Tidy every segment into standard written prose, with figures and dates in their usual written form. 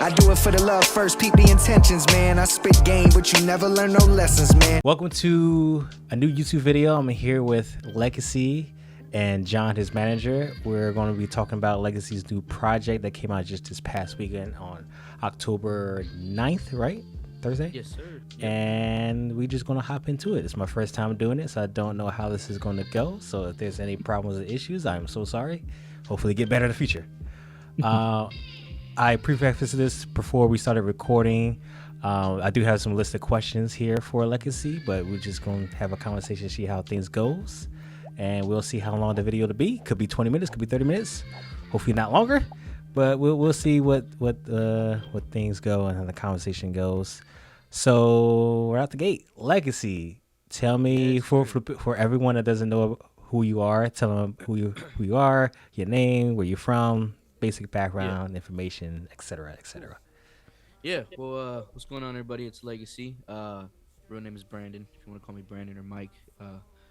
I do it for the love first, peep the intentions, man. I spit game, but you never learn no lessons, man. Welcome to a new YouTube video. I'm here with Legaci and John, his manager. We're going to be talking about Legaci's new project that came out just this past weekend on October 9th, right? Thursday? Yes, sir. Yep. And we're just going to hop into it. It's my first time doing it, so I don't know how this is going to go. So if there's any problems or issues, I'm so sorry. Hopefully get better in the future. I prefaced this before we started recording. I do have some list of questions here for Legaci, but we're just going to have a conversation, see how things goes, and we'll see how long the video will be. Could be 20 minutes, could be 30 minutes, hopefully not longer, but we'll see what things go and how the conversation goes. So we're out the gate. Legaci, tell me, for everyone that doesn't know who you are, tell them who you are, your name, where you're from, basic background, information, etc., etc. Yeah, well, what's going on, everybody? It's Legaci. Real name is Brandon, if you want to call me Brandon or Mike.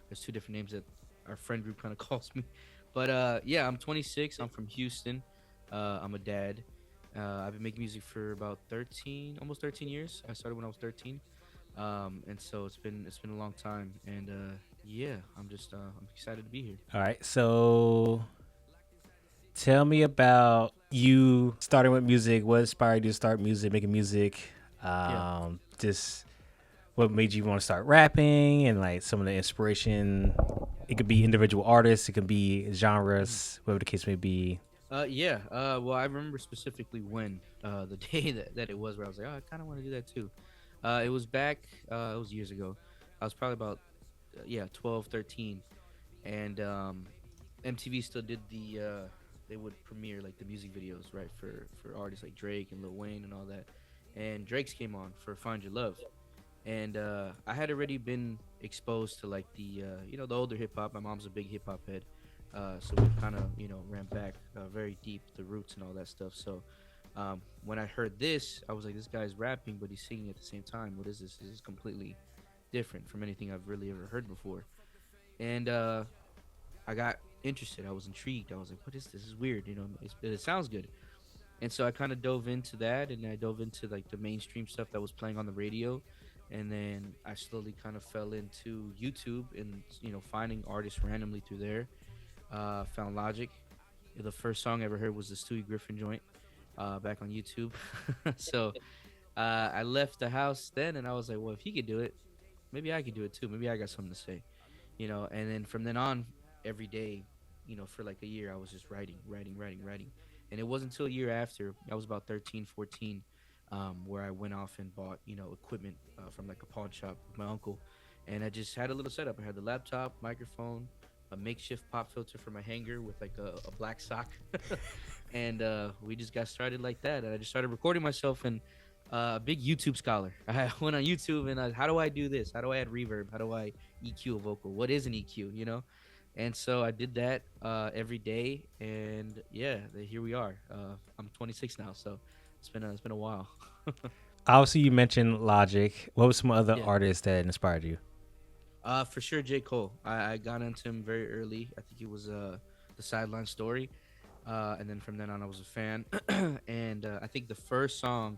There's two different names that our friend group kind of calls me. But, yeah, I'm 26. I'm from Houston. I'm a dad. I've been making music for about almost 13 years. I started when I was 13. And so it's been a long time. And, yeah, I'm excited to be here. All right, so tell me about you starting with music. What inspired you to start making music? Just what made you want to start rapping, and like some of the inspiration. It could be individual artists, it could be genres, whatever the case may be. Well, I remember specifically when the day that it was where I was like, oh, I kind of want to do that too. It was back, it was years ago. I was probably about 12, 13, and MTV still did they would premiere like the music videos, right, for artists like Drake and Lil Wayne and all that. And Drake's came on for Find Your Love. And I had already been exposed to like the older hip hop. My mom's a big hip hop head. So we kind of, ran back very deep, the roots and all that stuff. So when I heard this, I was like, this guy's rapping, but he's singing at the same time. What is this? This is completely different from anything I've really ever heard before. And I got interested. I was intrigued. I was like, what is this? This is weird. It sounds good. And so I kind of dove into that, and I dove into like the mainstream stuff that was playing on the radio. And then I slowly kind of fell into YouTube and, finding artists randomly through there. Found Logic. The first song I ever heard was the Stewie Griffin joint back on YouTube. So I left the house then, and I was like, well, if he could do it, maybe I could do it too. Maybe I got something to say, And then from then on, every day, for like a year, I was just writing. And it wasn't until a year after, I was about 13, 14, where I went off and bought, equipment from like a pawn shop with my uncle. And I just had a little setup. I had the laptop, microphone, a makeshift pop filter for my hanger with like a black sock. And we just got started like that. And I just started recording myself, and a big YouTube scholar. I went on YouTube and how do I do this? How do I add reverb? How do I EQ a vocal? What is an EQ, And so I did that every day, and here we are. I'm 26 now, so it's been a while. Obviously, you mentioned Logic. What were some other artists that inspired you? For sure, J. Cole. I got into him very early. I think it was the Sideline Story, and then from then on, I was a fan. And I think the first song,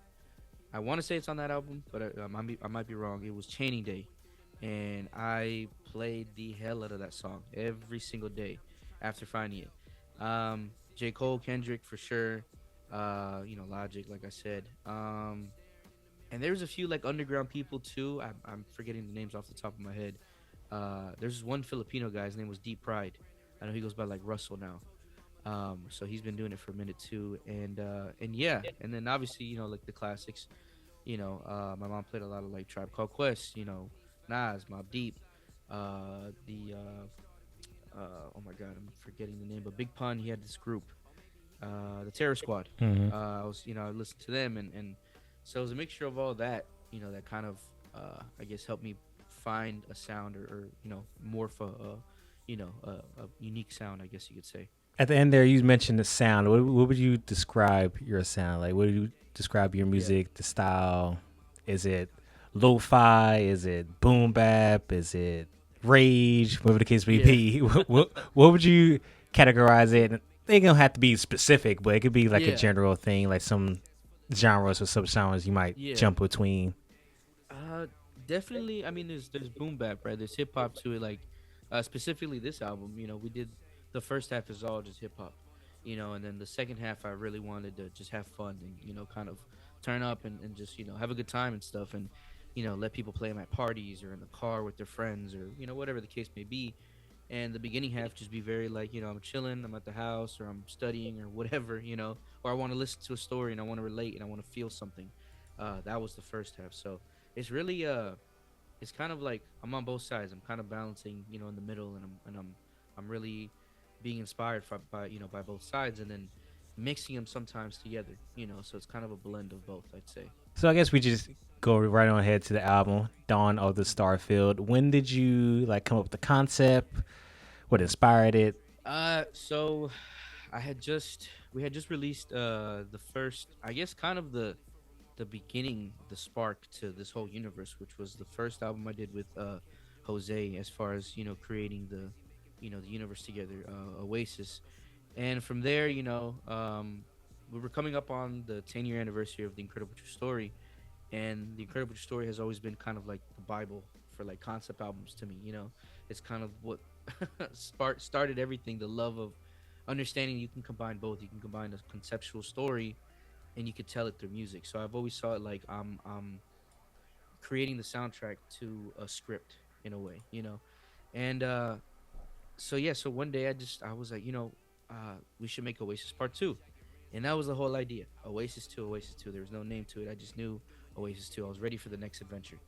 I want to say it's on that album, but I might be wrong. It was Chaining Day. And I played the hell out of that song every single day after finding it. J. Cole, Kendrick for sure. Logic, like I said. And there's a few like underground people too. I'm forgetting the names off the top of my head. There's one Filipino guy. His name was Deep Pride. I know he goes by like Russell now. So he's been doing it for a minute too. And then obviously like the classics. My mom played a lot of like Tribe Called Quest. Nas, Mobb Deep, oh my God, I'm forgetting the name, but Big Pun, he had this group, the Terror Squad. Mm-hmm. I listened to them, and so it was a mixture of all that, that kind of, I guess, helped me find a sound or morph a unique sound, I guess you could say. At the end there, you mentioned the sound. What would you describe your sound? Like, what would you describe your music, the style? Is it lo-fi? Is it boom bap? Is it rage? Whatever the case may be. What would you categorize it? They don't have to be specific, but it could be like a general thing, like some genres or subgenres you might Yeah. jump between. Uh, Definitely. I mean, there's boom bap, right? There's hip hop to it. Like, specifically this album, we did the first half is all just hip hop, and then the second half I really wanted to just have fun and kind of turn up and just have a good time and stuff and let people play them at parties or in the car with their friends or whatever the case may be. And the beginning half just be very like I'm chilling, I'm at the house or I'm studying or whatever, or I want to listen to a story and I want to relate and I want to feel something. That was the first half. So it's really it's kind of like I'm on both sides. I'm kind of balancing, in the middle, and I'm really being inspired by by both sides, and then mixing them sometimes together. So it's kind of a blend of both, I'd say. So I guess we just go right on ahead to the album, Dawn of the Starfield. When did you like come up with the concept? What inspired it? So we had just released the first, I guess, kind of the beginning, the spark to this whole universe, which was the first album I did with Jose, as far as creating the universe together, Oasis, and from there, we were coming up on the 10-year anniversary of the Incredible True Story, and the Incredible True Story has always been kind of like the Bible for like concept albums to me. It's kind of what started everything. The love of understanding you can combine both. You can combine a conceptual story and you could tell it through music. So I've always saw it like I'm creating the soundtrack to a script in a way, And so yeah, so one day I was like, we should make Oasis Part 2. And that was the whole idea. Oasis 2, Oasis 2. There was no name to it. I just knew Oasis 2. I was ready for the next adventure.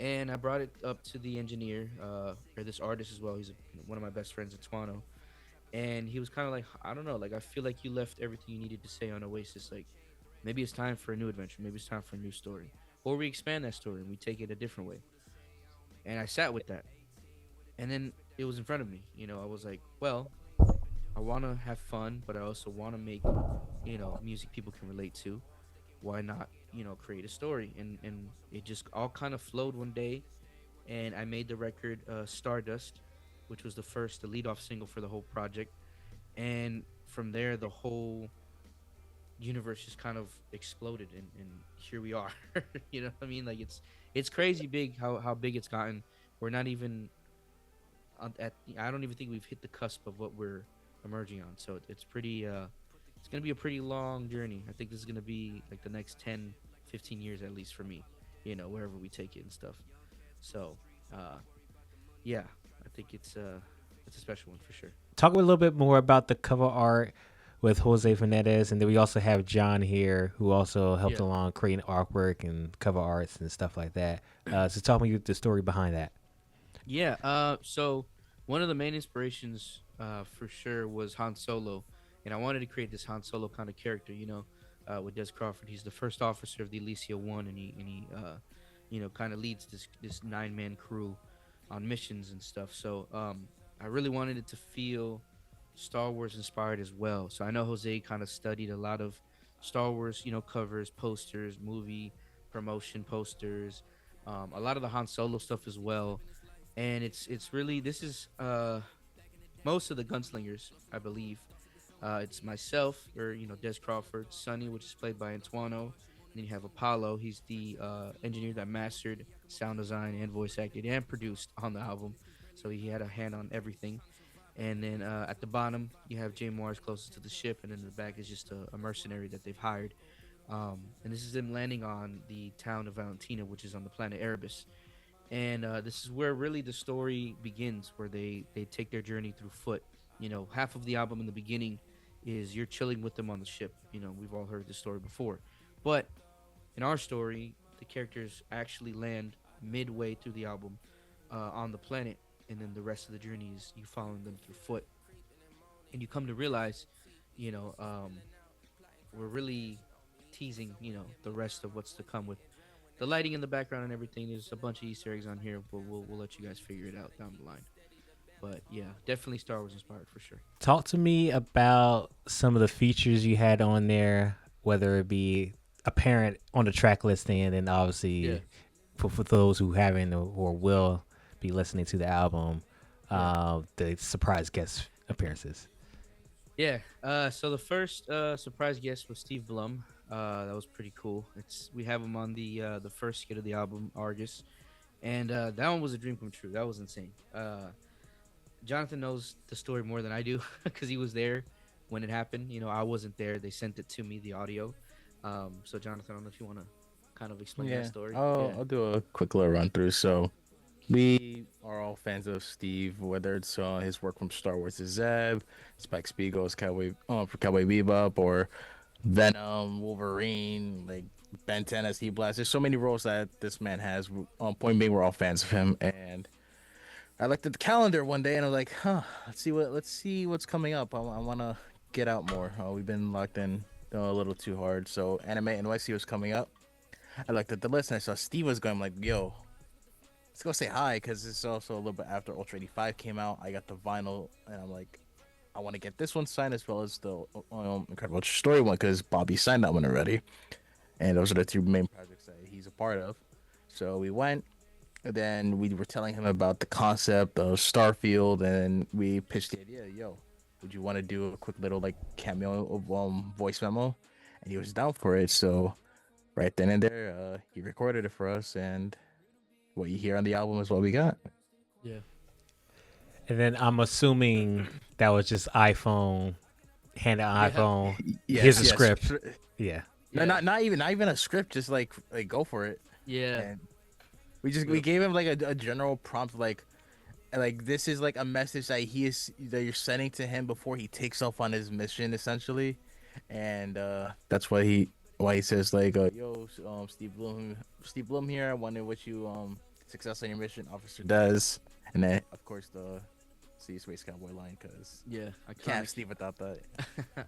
And I brought it up to the engineer, or this artist as well. He's one of my best friends, Tuano. And he was kind of like, I don't know, like I feel like you left everything you needed to say on Oasis. Like maybe it's time for a new adventure. Maybe it's time for a new story. Or we expand that story and we take it a different way. And I sat with that. And then it was in front of me. I was like, well, I want to have fun, but I also want to make, music people can relate to. Why not, create a story? And it just all kind of flowed one day. And I made the record Stardust, which was the lead off single for the whole project. And from there, the whole universe just kind of exploded and here we are. You know what I mean? Like it's crazy big how big it's gotten. We're not even at I don't even think we've hit the cusp of what we're emerging on. So it's pretty it's going to be a pretty long journey. I think this is going to be like the next 10 15 years at least for me, wherever we take it and stuff. So yeah, I think it's a special one for sure. Talk a little bit more about the cover art with Jose Fernandez, and then we also have John here, who also helped along creating artwork and cover arts and stuff like that. So tell me the story behind that. Yeah. So one of the main inspirations, for sure, was Han Solo, and I wanted to create this Han Solo kind of character. With Des Crawford, he's the first officer of the Elysia One, and he kind of leads this 9-man crew on missions and stuff. So I really wanted it to feel Star Wars inspired as well. So I know Jose kind of studied a lot of Star Wars, covers, posters, movie promotion posters, a lot of the Han Solo stuff as well. And it's really, this is most of the gunslingers, I believe. It's myself, or Des Crawford, Sonny, which is played by Antuano. And then you have Apollo. He's the engineer that mastered sound design and voice acted and produced on the album. So he had a hand on everything. And then at the bottom, you have Jay Mars closest to the ship, and in the back is just a mercenary that they've hired. And this is them landing on the town of Valentina, which is on the planet Erebus. And this is where really the story begins, where they take their journey through foot. Half of the album in the beginning is you're chilling with them on the ship. We've all heard this story before. But in our story, the characters actually land midway through the album on the planet, and then the rest of the journey is you following them through foot. And you come to realize, we're really teasing, the rest of what's to come with the lighting in the background and everything. There's a bunch of Easter eggs on here, but we'll let you guys figure it out down the line. But yeah, definitely Star Wars inspired for sure. Talk to me about some of the features you had on there, whether it be apparent on the track listing, and then obviously for those who haven't or will be listening to the album, the surprise guest appearances. Yeah. So the first surprise guest was Steve Blum. That was pretty cool. We have him on the first skit of the album, Argus, and that one was a dream come true. That was insane. Jonathan knows the story more than I do because he was there when it happened. I wasn't there. They sent it to me, the audio. So Jonathan, I don't know if you want to kind of explain that Yeah, story. I'll do a quick little run through. So we are all fans of Steve, whether it's his work from Star Wars to Zeb, Spike Spiegel's for Cowboy Bebop, or Venom, Wolverine, like Ben 10 as He Blast. There's so many roles that this man has. Point being, we're all fans of him, and I looked at the calendar one day and I was like, huh, let's see what's coming up. I want to get out more. We've been locked in a little too hard. So Anime NYC was coming up. I looked at the list and I saw Steve was going. I'm like, yo, let's go say hi because it's also a little bit after Ultra 85 came out. I got the vinyl and I'm like, I want to get this one signed as well as the Incredible Story one because Bobby signed that one already. And those are the two main projects that he's a part of. So we went. And then we were telling him about the concept of Starfield, and we pitched the idea. Yo, would you want to do a quick little like cameo of voice memo? And he was down for it. So right then and there, he recorded it for us, and what you hear on the album is what we got. Yeah. And then I'm assuming that was just iPhone, hand an iPhone. Yes, Here's a yes. script. Yeah. No, not even a script. Just like go for it. Yeah. And we gave him like a general prompt like this is like a message that that you're sending to him before he takes off on his mission essentially, and that's why he says like yo Steve Blum here, I want to wish you success on your mission, Officer Des, and then of course the See Space Cowboy line because Yeah. can't Iconic. Steve without that.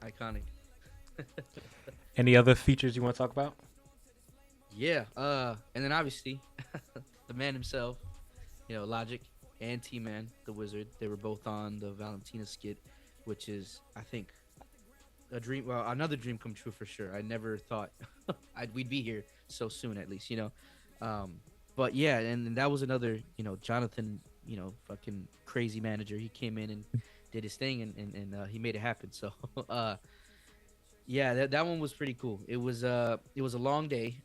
Iconic. Any other features you want to talk about? Yeah. And then obviously, the man himself, Logic and T-Man, the Wizard. They were both on the Valentina skit, which is, I think, a dream. Well, another dream come true for sure. I never thought we'd be here so soon, at least, But yeah, and that was another, Jonathan, fucking crazy manager. He came in and did his thing, and he made it happen. So, yeah, that one was pretty cool. It was a long day.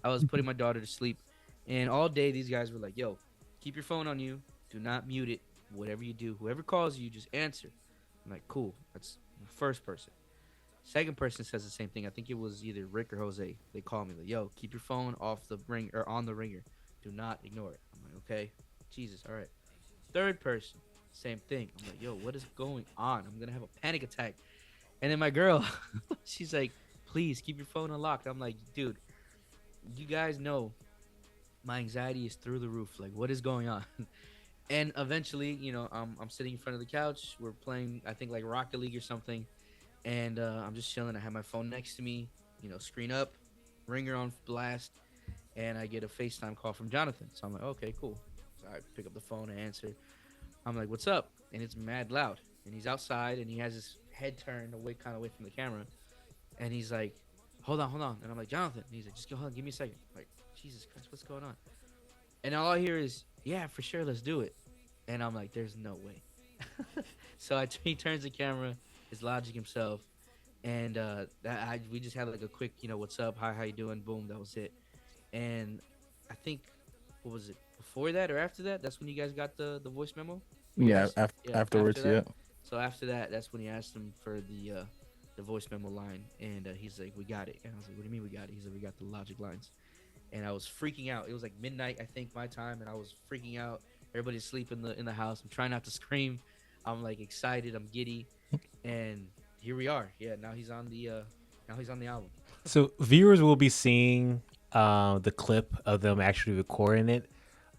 I was putting my daughter to sleep, and all day these guys were like, "Yo, keep your phone on you. Do not mute it. Whatever you do, whoever calls you, just answer." I'm like, "Cool." That's the first person. Second person says the same thing. I think it was either Rick or Jose. They call me like, "Yo, keep your phone off the ring or on the ringer. Do not ignore it." I'm like, "Okay, Jesus, all right." Third person, same thing. I'm like, "Yo, what is going on? I'm gonna have a panic attack." And then my girl, she's like, "Please keep your phone unlocked." I'm like, "Dude, you guys know my anxiety is through the roof. Like, what is going on?" And eventually, I'm sitting in front of the couch. We're playing, I think, like Rocket League or something. And I'm just chilling. I have my phone next to me, screen up, ringer on blast. And I get a FaceTime call from Jonathan. So I'm like, okay, cool. So I pick up the phone and answer. I'm like, "What's up?" And it's mad loud. And he's outside and he has his head turned kind of away from the camera. And he's like, hold on. And I'm like, "Jonathan." And he's like, "Just go ahead, give me a second." I'm like, Jesus Christ, what's going on? And all I hear is, "Yeah, for sure, let's do it." And I'm like, there's no way. So he turns the camera, it's Logic himself. And we just had like a quick, "What's up? Hi, how you doing?" Boom, that was it. And I think, what was it, before that or after that? That's when you guys got the voice memo? Yeah, after afterwards, that. yeah. So after that, that's when he asked him for the voice memo line, and he's like, "We got it." And I was like, "What do you mean we got it?" He's like, "We got the Logic lines." And I was freaking out. It was like midnight, I think, my time, and I was freaking out. Everybody's asleep in the house. I'm trying not to scream. I'm like excited. I'm giddy, and here we are. Yeah, now he's on the album. So viewers will be seeing the clip of them actually recording it.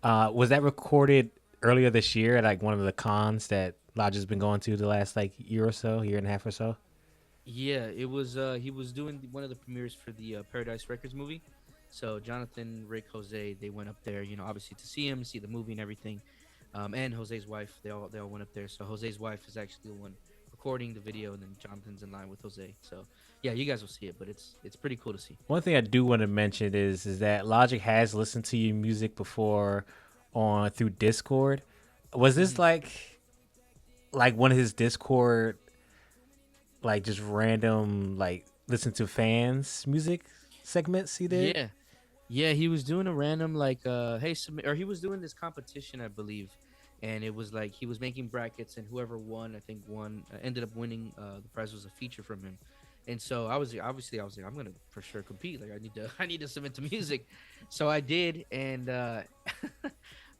Was that recorded earlier this year at like one of the cons that Lodge's been going to the last like year and a half or so? Yeah, it was. He was doing one of the premieres for the Paradise Records movie. So Jonathan, Rick, Jose, they went up there, obviously to see him, see the movie and everything. And Jose's wife, they all went up there. So Jose's wife is actually the one recording the video, and then Jonathan's in line with Jose. So yeah, you guys will see it, but it's pretty cool to see. One thing I do want to mention is that Logic has listened to your music before through Discord. Was this like one of his Discord like just random like listen to fans music segments he did. Yeah. Yeah, he was doing a random like hey submit, or he was doing this competition, I believe. And it was like he was making brackets, and whoever won, I think won ended up winning. The prize was a feature from him. And so I was like, I'm gonna for sure compete. Like I need to submit to music. So I did, and I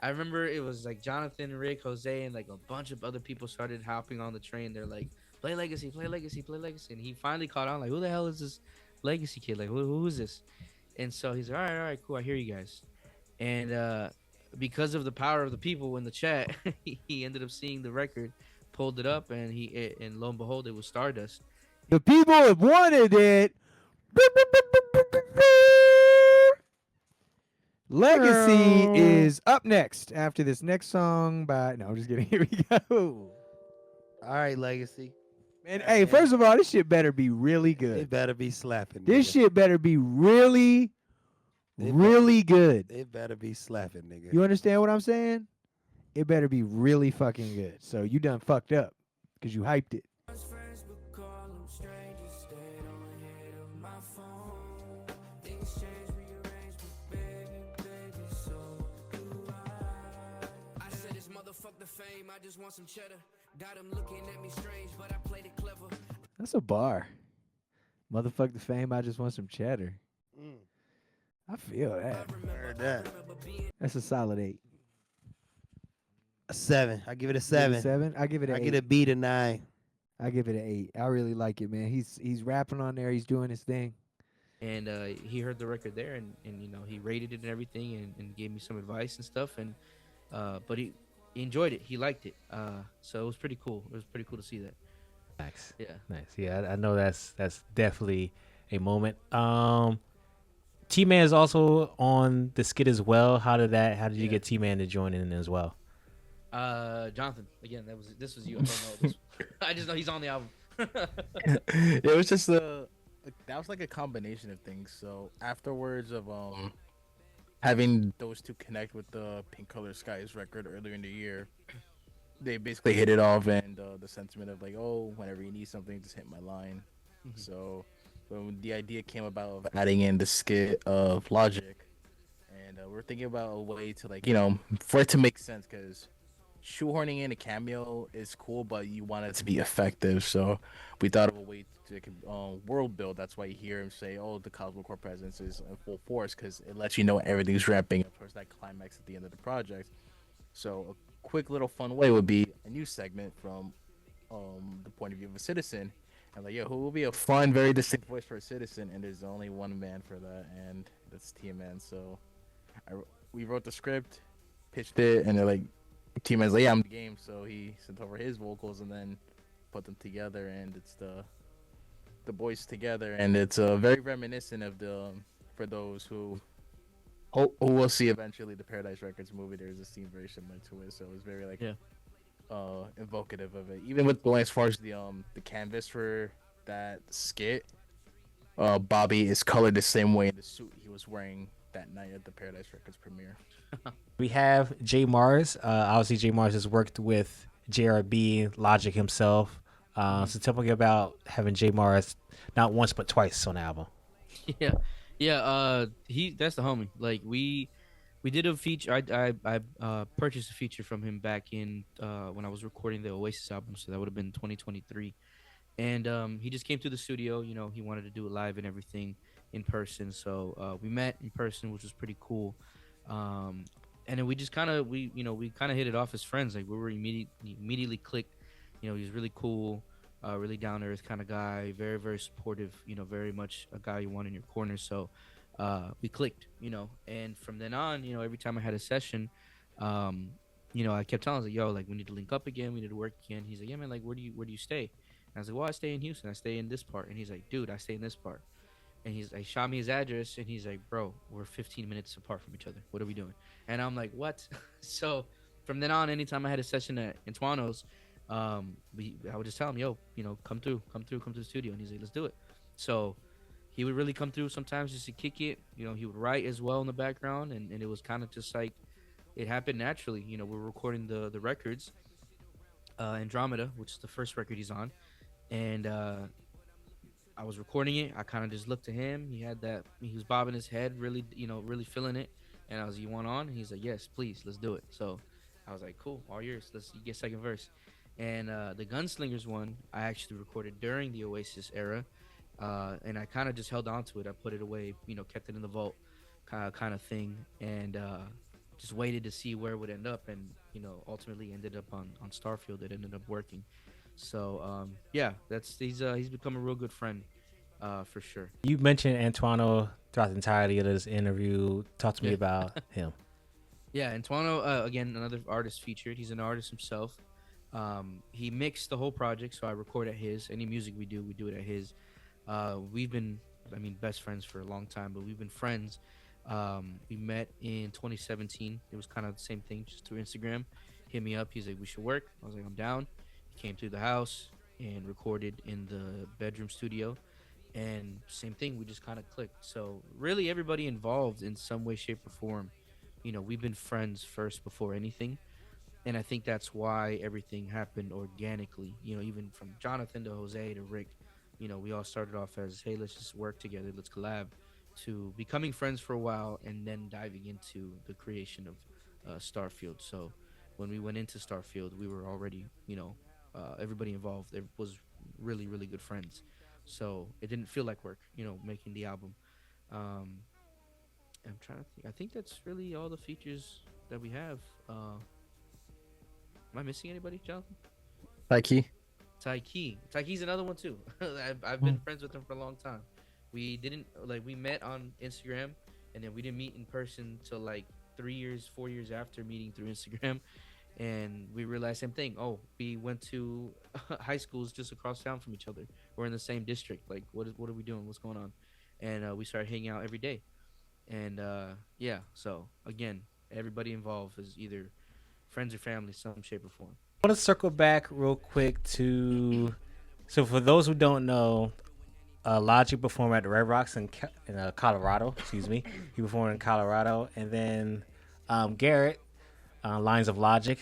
remember it was like Jonathan, Rick, Jose, and like a bunch of other people started hopping on the train. They're like, play Legacy, play Legacy, play Legacy. And he finally caught on, like, who the hell is this Legacy kid? Like, who is this? And so he's like, all right, cool. I hear you guys. And because of the power of the people in the chat, he ended up seeing the record, pulled it up, and and lo and behold, it was Stardust. The people have wanted it. Legacy is up next after this next song by. No, I'm just kidding. Here we go. All right, Legacy. Man, hey, first of all, this shit better be really They good. better be slapping. This nigga. shit better be really, They really good. They better be slapping, nigga. You understand what I'm saying? It better be really fucking good. So you done fucked up because you hyped it. I just want some cheddar. Got him looking at me strange, but I played it clever. That's a bar. Motherfuck the fame. I just want some cheddar. I feel that. Heard that. That's a solid 8. A 7. I give it a Give it 7. a 7. I give it an I 8. get a B to 9. I give it an 8. I really like it, man. He's rapping on there. He's doing his thing. And he heard the record there, and he rated it and everything, and gave me some advice and stuff. And but he enjoyed it. He liked it. So it was pretty cool. It was pretty cool to see that. Nice. Yeah. Nice. Yeah, I know that's definitely a moment. T-Man is also on the skit as well. How did you get T-Man to join in as well? Jonathan, again, this was you. I don't know this. I just know he's on the album. It was just that was like a combination of things. So afterwards of having those two connect with the Pink Color Skies record earlier in the year, they basically hit it off, and the sentiment of like, oh, whenever you need something, just hit my line. So when the idea came about of adding in the skit of Logic, and we're thinking about a way to, like, for it to make sense, because shoehorning in a cameo is cool, but you want it to be effective. So we thought of a way to world build. That's why you hear him say, oh, the Cosmo Core presence is in full force, because it lets you know everything's ramping up towards that climax at the end of the project. So a quick little fun way would be a new segment from the point of view of a citizen, and like, who will be a fun, very distinct voice for a citizen? And there's only one man for that, and that's T-Man. So we wrote the script, pitched it, and they're like, T-Man's like, yeah, I'm the game. So he sent over his vocals and then put them together, and it's the boys together, and it's very reminiscent of for those who will see eventually the Paradise Records movie. There's a scene very similar to it, so it was very like evocative of it. Even with going as far as the canvas for that skit, Bobby is colored the same way in the suit he was wearing that night at the Paradise Records premiere. We have J Mars. Obviously, J Mars has worked with JRB, Logic himself. So tell me about having J Mars not once but twice on the album. Yeah. That's the homie. Like we did a feature. I purchased a feature from him back in when I was recording the Oasis album, so that would have been 2023. And he just came to the studio. He wanted to do it live and everything in person. So we met in person, which was pretty cool. And then we just kind of hit it off as friends. Like we were immediately clicked. He was really cool, really down to earth kind of guy, very, very supportive. Very much a guy you want in your corner. So we clicked. And from then on, every time I had a session, I kept telling him, like, yo, like, we need to link up again. We need to work again. He's like, yeah, man, like, where do you stay? And I was like, well, I stay in Houston. I stay in this part. And he's like, dude, I stay in this part. And he shot me his address, and he's like, bro, we're 15 minutes apart from each other. What are we doing? And I'm like, what? So from then on, anytime I had a session at Antoino's, I would just tell him, yo, come through the studio. And he's like, let's do it. So he would really come through sometimes just to kick it. He would write as well in the background, and it was kind of just like it happened naturally. We're recording the records, Andromeda, which is the first record he's on, and I was recording it. I kind of just looked at him. He was bobbing his head, really, really feeling it. And I was, you want on? And he's like, yes, please, let's do it. So I was like, cool, all yours. Let's get second verse. And the Gunslingers one, I actually recorded during the Oasis era. And I kind of just held on to it. I put it away, kept it in the vault kind of thing. And just waited to see where it would end up. And, ultimately ended up on Starfield. It ended up working. So, yeah, he's become a real good friend. For sure. You mentioned Antoine throughout the entirety of this interview. Talk to me about him. Yeah, Antoine, again, another artist featured. He's an artist himself. He mixed the whole project, so I record at his. Any music we do it at his. We've been, best friends for a long time, but we've been friends. We met in 2017. It was kind of the same thing, just through Instagram. Hit me up. He's like, we should work. I was like, I'm down. He came through the house and recorded in the bedroom studio. And same thing, we just kind of clicked. So really everybody involved in some way, shape, or form, we've been friends first before anything. And I think that's why everything happened organically, even from Jonathan to Jose to Rick. We all started off as, hey, let's just work together, let's collab, to becoming friends for a while and then diving into the creation of Starfield. So when we went into Starfield, we were already, everybody involved, it was really, really good friends. So it didn't feel like work, making the album. I'm trying to think. I think that's really all the features that we have. Am I missing anybody, Jonathan? Taiki. Taiki's another one too. I've been friends with him for a long time. We met on Instagram, and then we didn't meet in person till like 4 years after meeting through Instagram. And we realized same thing. Oh, we went to high schools just across town from each other. We're in the same district. Like, what are we doing? What's going on? And we started hanging out every day. And yeah, so again, everybody involved is either friends or family, some shape or form. I want to circle back real quick so for those who don't know, Logic performed at the Red Rocks in Colorado. Excuse me, he performed in Colorado, and then Garrett. Lines of Logic,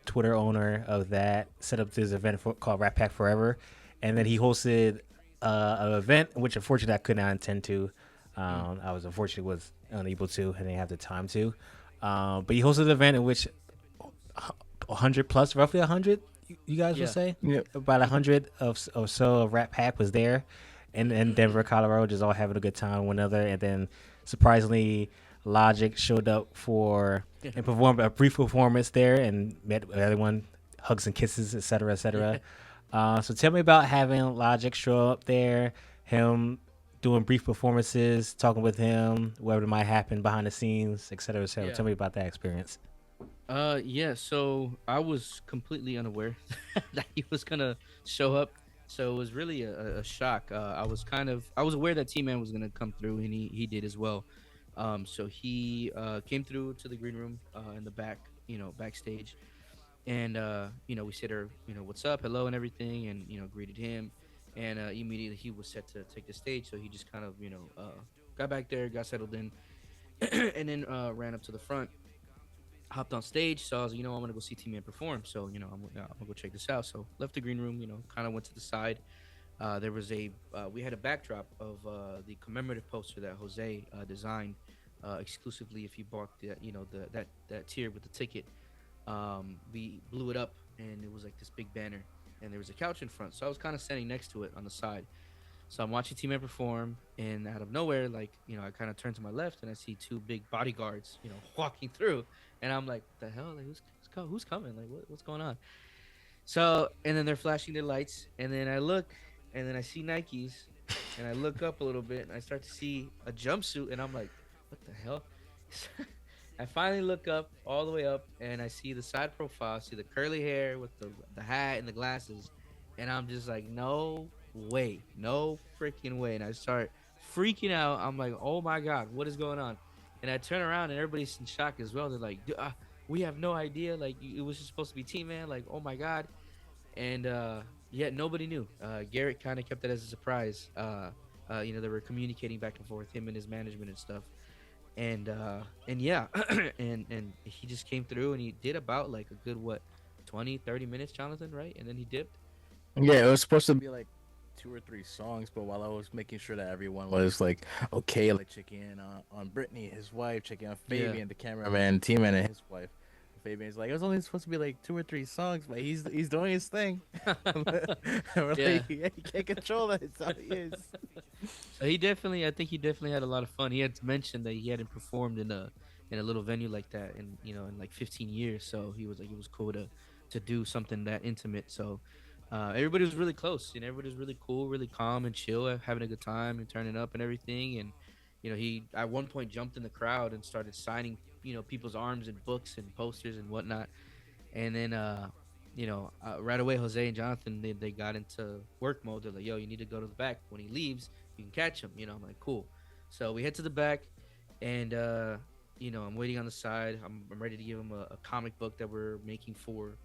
Twitter owner of that, set up this event called Rat Pack Forever, and then he hosted an event which unfortunately I could not attend to. I was unable to, and didn't have the time to. But he hosted an event in which 100 plus, roughly 100, you guys would say, about 100 or so of Rat Pack was there, in Denver, Colorado, just all having a good time with one another, and then surprisingly, Logic showed up and performed a brief performance there and met everyone, hugs and kisses, etc., etc. So tell me about having Logic show up there, him doing brief performances, talking with him, whatever might happen behind the scenes, etc., etc. Tell me about that experience. Yeah, so I was completely unaware that he was gonna show up. So it was really a shock. I was aware that T-Man was gonna come through, and he did as well. So he came through to the green room in the back, backstage, and we said, what's up, hello, and everything, and greeted him, and immediately he was set to take the stage. So he just kind of got back there, got settled in, and then ran up to the front, hopped on stage. So I was, I'm gonna go see T-Man perform. So I'm gonna go check this out. So left the green room, kind of went to the side. There was we had a backdrop of the commemorative poster that Jose designed exclusively if you bought that tier with the ticket. We blew it up, and it was like this big banner, and there was a couch in front. So I was kind of standing next to it on the side. So I'm watching T-Man perform, and out of nowhere, I kind of turn to my left, and I see two big bodyguards, walking through, and I'm like, "The hell? Like, who's coming? Like, what's going on?" So, and then they're flashing their lights, and then I look, and then I see Nikes, and I look up a little bit, and I start to see a jumpsuit, and I'm like, "What the hell?" I finally look up, all the way up, and I see the side profile, see the curly hair with the hat and the glasses, and I'm just like, no way, no freaking way. And I start freaking out. I'm like, oh my God, what is going on? And I turn around, and everybody's in shock as well. They're like, we have no idea. Like, it was just supposed to be T-Man. Like, oh my God. And yeah, nobody knew. Garrett kind of kept it as a surprise. They were communicating back and forth, him and his management and stuff. And yeah, and he just came through, and he did about like a good 20-30 minutes, Jonathan, right? And then he dipped. Yeah, it was supposed to be like 2 or 3 songs, but while I was making sure that everyone was like okay, like checking in on Brittany, his wife, checking on Yeah. Fabian, the cameraman, T-Man, and his wife. Fabian's like, it was only supposed to be like 2 or 3 songs, but he's doing his thing. We're Yeah. like, yeah, he can't control that. It's how he is. So I think he definitely had a lot of fun. He had mentioned that he hadn't performed in a little venue like that in like 15 years. So he was like, it was cool to do something that intimate. So everybody was really close, and everybody was really cool, really calm and chill, having a good time and turning up and everything. And he at one point jumped in the crowd and started signing people's arms and books and posters and whatnot. And then right away, Jose and Jonathan, they got into work mode. They're like, yo, you need to go to the back. When he leaves, you can catch him. I'm like, cool. So we head to the back, and I'm waiting on the side. I'm ready to give him a comic book that we're making for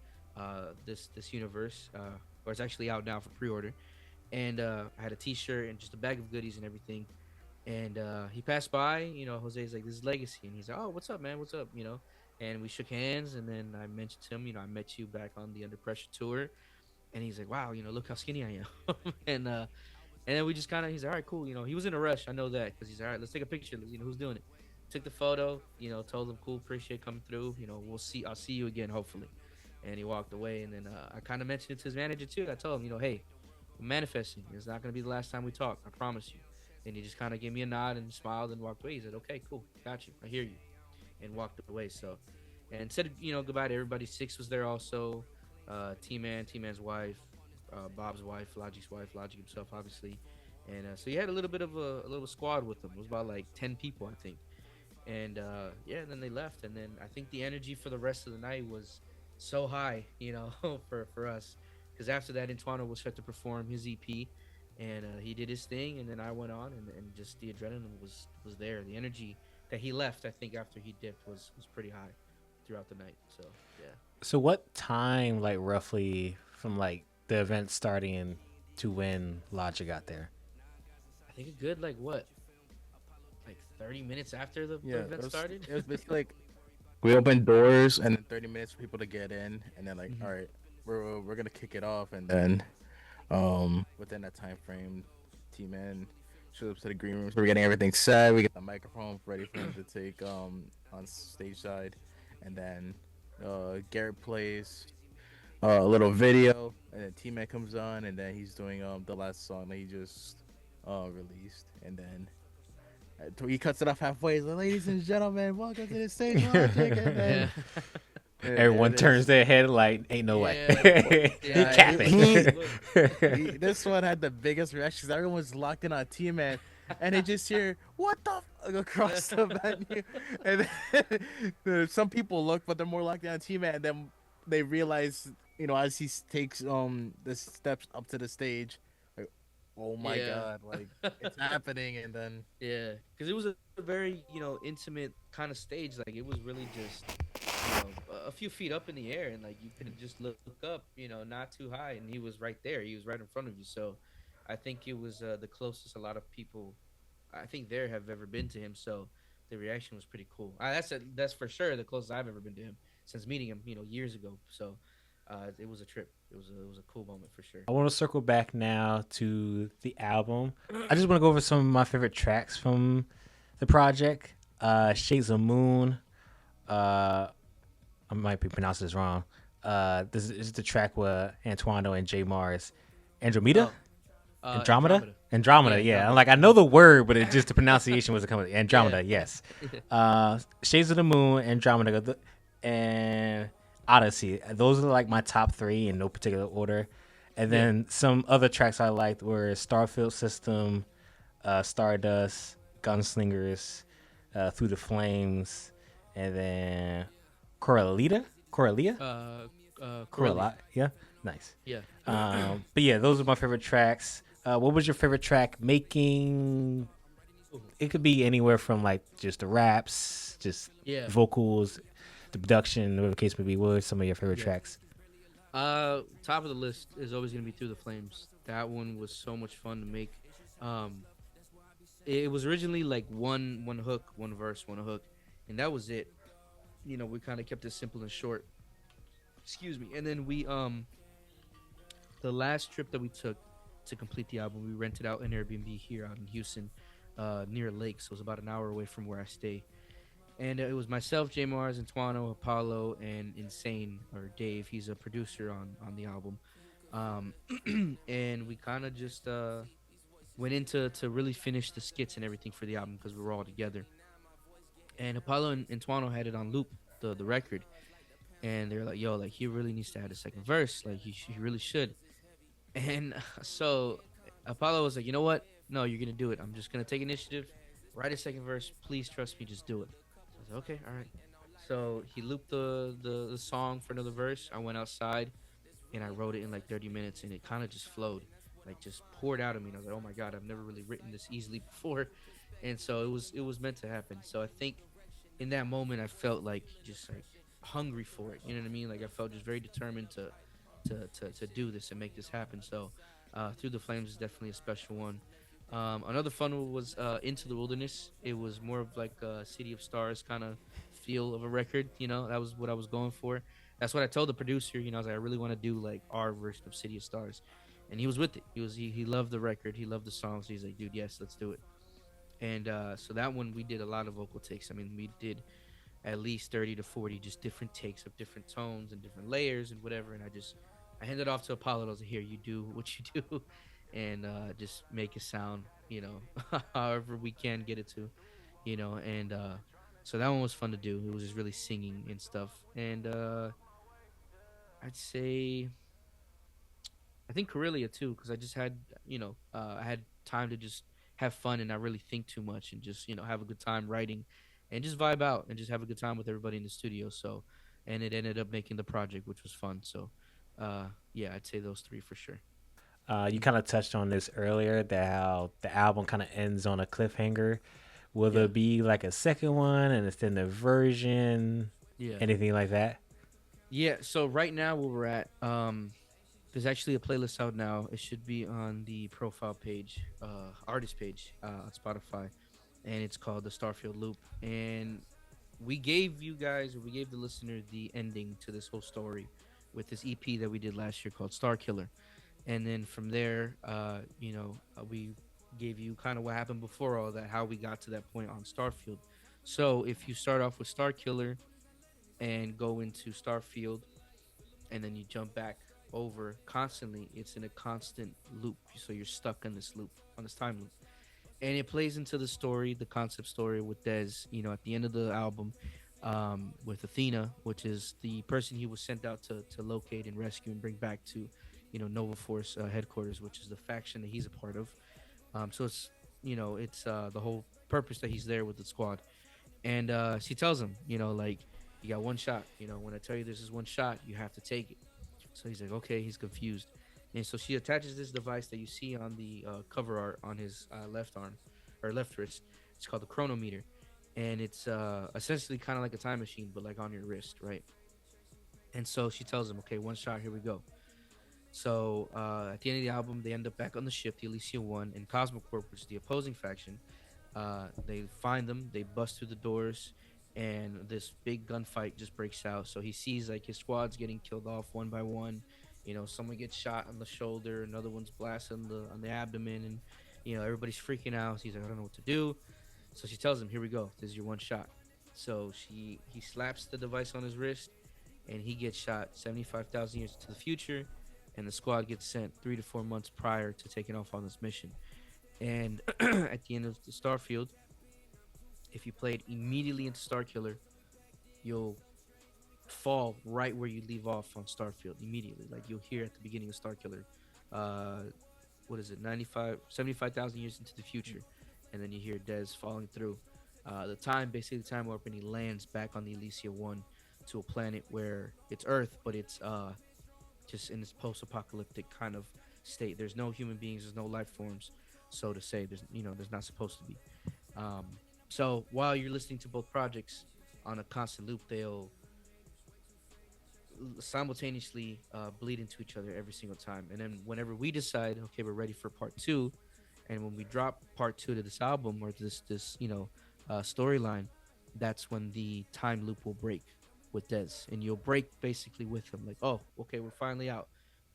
this universe, or it's actually out now for pre-order. And I had a T-shirt and just a bag of goodies and everything. And he passed by. Jose's like, this is Legacy, and he's like, oh, what's up, man? What's up? And we shook hands, and then I mentioned to him, I met you back on the Under Pressure tour. And he's like, wow, look how skinny I am. And then we just kind of, he's like, all right, cool. He was in a rush. I know that, because he's like, all right, let's take a picture. Who's doing it? Took the photo, told him, cool, appreciate coming through. I'll see you again, hopefully. And he walked away. And then I kind of mentioned it to his manager too. I told him, hey, I'm manifesting. It's not going to be the last time we talk. I promise you. And he just kind of gave me a nod and smiled and walked away. He said, okay, cool. Got you. I hear you. And walked away. So, and said, goodbye to everybody. Six was there also. T-Man's wife, Bob's wife, Logic's wife, Logic himself, obviously. And so he had a little bit of a little squad with him. It was about like 10 people, I think. And and then they left. And then I think the energy for the rest of the night was so high, for us. Because after that, Antoine was set to perform his EP. And he did his thing, and then I went on, and just the adrenaline was there. The energy that he left, I think, after he dipped was pretty high throughout the night. So, yeah. So what time, like, roughly from, like, the event starting to when Logic got there? I think a good, like, what? Like 30 minutes after the event started? It was basically like, we opened doors, and then 30 minutes for people to get in, and then, like, all right, we're going to kick it off, and then within that time frame, T-Man shows up to the green room. So we're getting everything set. We get the microphone ready for him to take on stage side, and then Garrett plays a little video, and then T-Man comes on, and then he's doing the last song that he just released, and then he cuts it off halfway. He's like, ladies and gentlemen, welcome to the stage, Logic. And then Everyone turns their head like, ain't no way. Yeah, Capping. This one had the biggest reactions. Everyone was locked in on T-Man, and they just hear, what the fuck, across the venue. And then, some people look, but they're more locked in on T-Man, and then they realize, as he takes the steps up to the stage, like, oh my God, like, it's happening. And then because it was a very intimate kind of stage. Like, it was really just a few feet up in the air, and like you could just look up, not too high, and he was right there. He was right in front of you. So I think it was the closest a lot of people, I think, there have ever been to him. So the reaction was pretty cool. That's for sure the closest I've ever been to him since meeting him, years ago. So it was a trip. It was a cool moment for sure. I want to circle back now to the album. I just want to go over some of my favorite tracks from the project. Shades of Moon. I might be pronouncing this wrong. This is the track with Antoine and J Mars. Andromeda? Andromeda? Andromeda, yeah. I'm like, I know the word, but it just the pronunciation wasn't coming. Andromeda, yes. Shades of the Moon, Andromeda, and Odyssey. Those are like my top 3 in no particular order. And then some other tracks I liked were Starfield System, Stardust, Gunslingers, Through the Flames, and then Coralia? Yeah, nice. Yeah. But yeah, those are my favorite tracks. What was your favorite track making? It could be anywhere from like just the raps, just vocals, the production, whatever the case may be. What are some of your favorite tracks? Top of the list is always gonna be Through the Flames. That one was so much fun to make. It was originally like one hook, one verse, one hook, and that was it. We kind of kept it simple and short. Excuse me. And then we the last trip that we took, to complete the album. We rented out an Airbnb here out in Houston, near a lake, so it was about an hour away from where I stay. And it was myself, J Mars, Antoino, Apollo, and Insane or Dave. He's a producer on the album. And we kind of just went into to really finish the skits and everything for the album because we were all together. And Apollo and Antoino had it on loop, the record, and they're like, "Yo, like he really needs to add a second verse. Like he really should." And so Apollo was like, "You know what? No, you're gonna do it. I'm just gonna take initiative, write a second verse. Please trust me, just do it." So I was like, "Okay, all right." So he looped the song for another verse. I went outside and I wrote it in like 30 minutes, and it kind of just flowed, like just poured out of me. And I was like, "Oh my god, I've never really written this easily before," and so it was meant to happen. So I think in that moment I felt like just like hungry for it. You know what I mean? Like I felt just very determined to do this and make this happen. So Through the Flames is definitely a special one. Another fun one was Into the Wilderness. It was more of like a City of Stars kind of feel of a record. You know, that was what I was going for. That's what I told the producer. You know, I was like, I really want to do like our version of City of Stars, and he was with it. He loved the record. He loved the songs. He's like, dude, yes, let's do it. And so that one we did a lot of vocal takes. I mean, we did at least 30 to 40 just different takes of different tones and different layers and whatever. And I handed it off to Apollo. I was like, here, you do what you do, and just make it sound, however we can get it to, and so that one was fun to do. It was just really singing and stuff. And I'd say I think Corellia too, because I just had, I had time to just have fun and not really think too much and just, have a good time writing and just vibe out and just have a good time with everybody in the studio. So, and it ended up making the project, which was fun. So, yeah, I'd say those three for sure. You kind of touched on this earlier, that how the album kind of ends on a cliffhanger. Will Yeah. there be like a second one, an extended version, Yeah. anything like that? Yeah. So right now where we're at, there's actually a playlist out now. It should be on the profile page, artist page, on Spotify, and it's called the Starfield Loop. And we gave the listener the ending to this whole story with this EP that we did last year called Star Killer. And then from there, we gave you kind of what happened before all that, how we got to that point on Starfield. So if you start off with Star Killer and go into Starfield, and then you jump back over constantly, it's in a constant loop. So you're stuck in this loop, on this time loop, and it plays into the story, the concept story with Dez. At the end of the album, with Athena, which is the person he was sent out to locate and rescue and bring back to, Nova Force headquarters, which is the faction that he's a part of. So it's the whole purpose that he's there with the squad. And she tells him, like, you got one shot. When I tell you this is one shot, you have to take it. So he's like, okay. He's confused. And so she attaches this device that you see on the cover art on his left arm or left wrist. It's called the chronometer. And it's essentially kind of like a time machine, but like on your wrist, right? And so she tells him, okay, one shot, here we go. So at the end of the album, they end up back on the ship, the Elysia 1, and Cosmocorp, which is the opposing faction. They find them, they bust through the doors, and this big gunfight just breaks out. So he sees like his squad's getting killed off one by one. Someone gets shot on the shoulder, another one's blasted on the abdomen, and everybody's freaking out. So he's like, I don't know what to do. So she tells him, here we go, this is your one shot. So he slaps the device on his wrist, and he gets shot 75,000 years into the future, and the squad gets sent 3 to 4 months prior to taking off on this mission. And at the end of the Starfield, if you play it immediately into Starkiller, you'll fall right where you leave off on Starfield immediately. Like you'll hear at the beginning of Starkiller, what is it, 75,000 years into the future, and then you hear Dez falling through. Basically the time warp, and he lands back on the Elysia 1 to a planet where it's Earth, but it's just in this post-apocalyptic kind of state. There's no human beings, there's no life forms, so to say. There's not supposed to be. So while you're listening to both projects on a constant loop, they'll simultaneously bleed into each other every single time. And then whenever we decide, okay, we're ready for part 2, and when we drop part 2 to this album or this storyline, that's when the time loop will break with Dez, and you'll break basically with him. Like, oh, okay, we're finally out.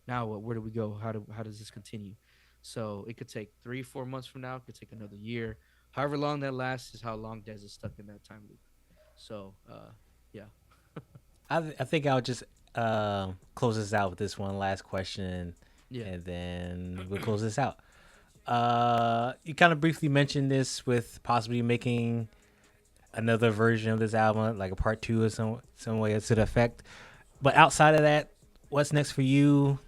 Now what? Where do we go? How does this continue? So it could take 3-4 months from now. It could take another year. However long that lasts is how long Dez is stuck in that time loop. So yeah. I think I'll just close this out with this one last question, Yeah. and then we'll close this out. You kind of briefly mentioned this with possibly making another version of this album, like a part 2 or some way to the effect. But outside of that, what's next for you?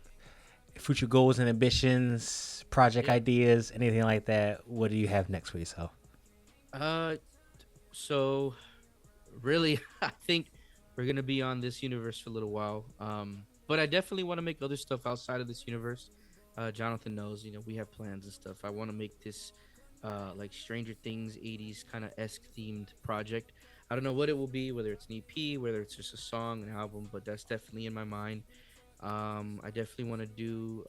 Future goals and ambitions, project ideas, anything like that? What do you have next for yourself? So really, I think we're gonna be on this universe for a little while. But I definitely want to make other stuff outside of this universe. Jonathan knows, we have plans and stuff. I want to make this like Stranger Things 80s kind of esque themed project. I don't know what it will be, whether it's an EP, whether it's just a song, an album, but that's definitely in my mind. I definitely want to do,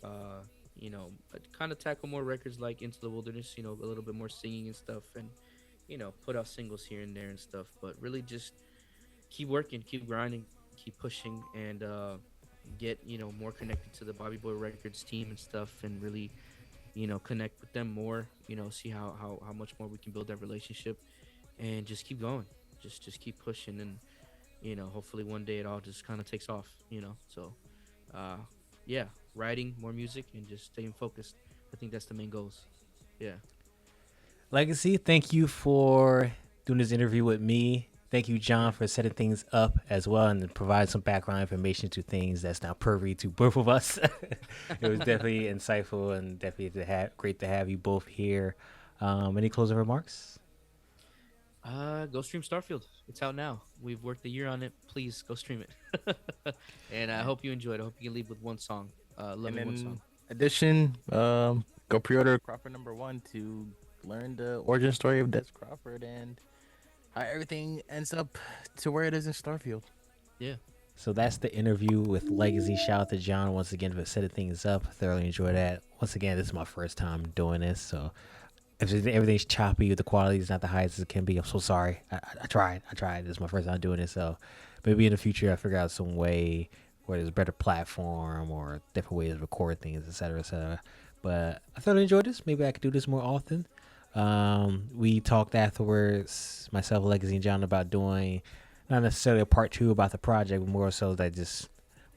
kind of tackle more records like Into the Wilderness, a little bit more singing and stuff, and, put out singles here and there and stuff, but really just keep working, keep grinding, keep pushing, and get, more connected to the Bobby Boy Records team and stuff, and really, connect with them more, see how much more we can build that relationship, and just keep going, just keep pushing, and, hopefully one day it all just kind of takes off, so yeah, writing more music and just staying focused. I think that's the main goals. Yeah. Legacy, thank you for doing this interview with me. Thank you, John, for setting things up as well and provide some background information to things that's now privy to both of us. It was definitely insightful and definitely great to have you both here. Any closing remarks? Go stream Starfield. It's out now. We've worked a year on it. Please go stream it. And I hope you enjoyed. I hope you can leave with one song. Love it, one song. Addition, go pre-order Crawford #1 to learn the origin story of Des Crawford and how everything ends up to where it is in Starfield. Yeah. So that's the interview with Legacy. Shout out to John once again for setting things up. Thoroughly enjoyed that. Once again, this is my first time doing this, so if everything's choppy, the quality is not the highest as it can be, I'm so sorry. I tried. This is my first time doing it, so maybe in the future I figure out some way where there's a better platform or different ways to record things, etc., etc. But I thoroughly enjoyed this. Maybe I could do this more often. We talked afterwards, myself, Legacy, and John, about doing not necessarily a part 2 about the project, but more so that just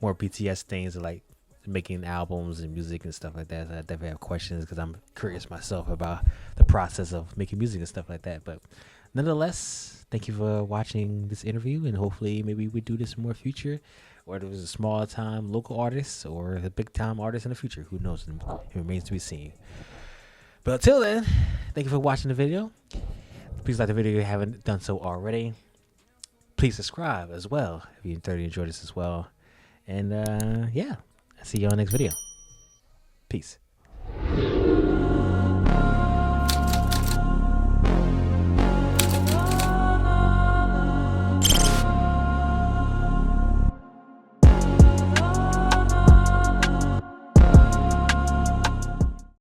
more BTS things like making albums and music and stuff like that. So I definitely have questions because I'm curious myself about the process of making music and stuff like that. But nonetheless, thank you for watching this interview, and hopefully maybe we do this more future, or there was a small time local artist or a big time artist in the future. Who knows? It remains to be seen. But until then, thank you for watching the video. Please like the video if you haven't done so already. Please subscribe as well if you thoroughly enjoyed this as well. And yeah, I'll see you on the next video. Peace.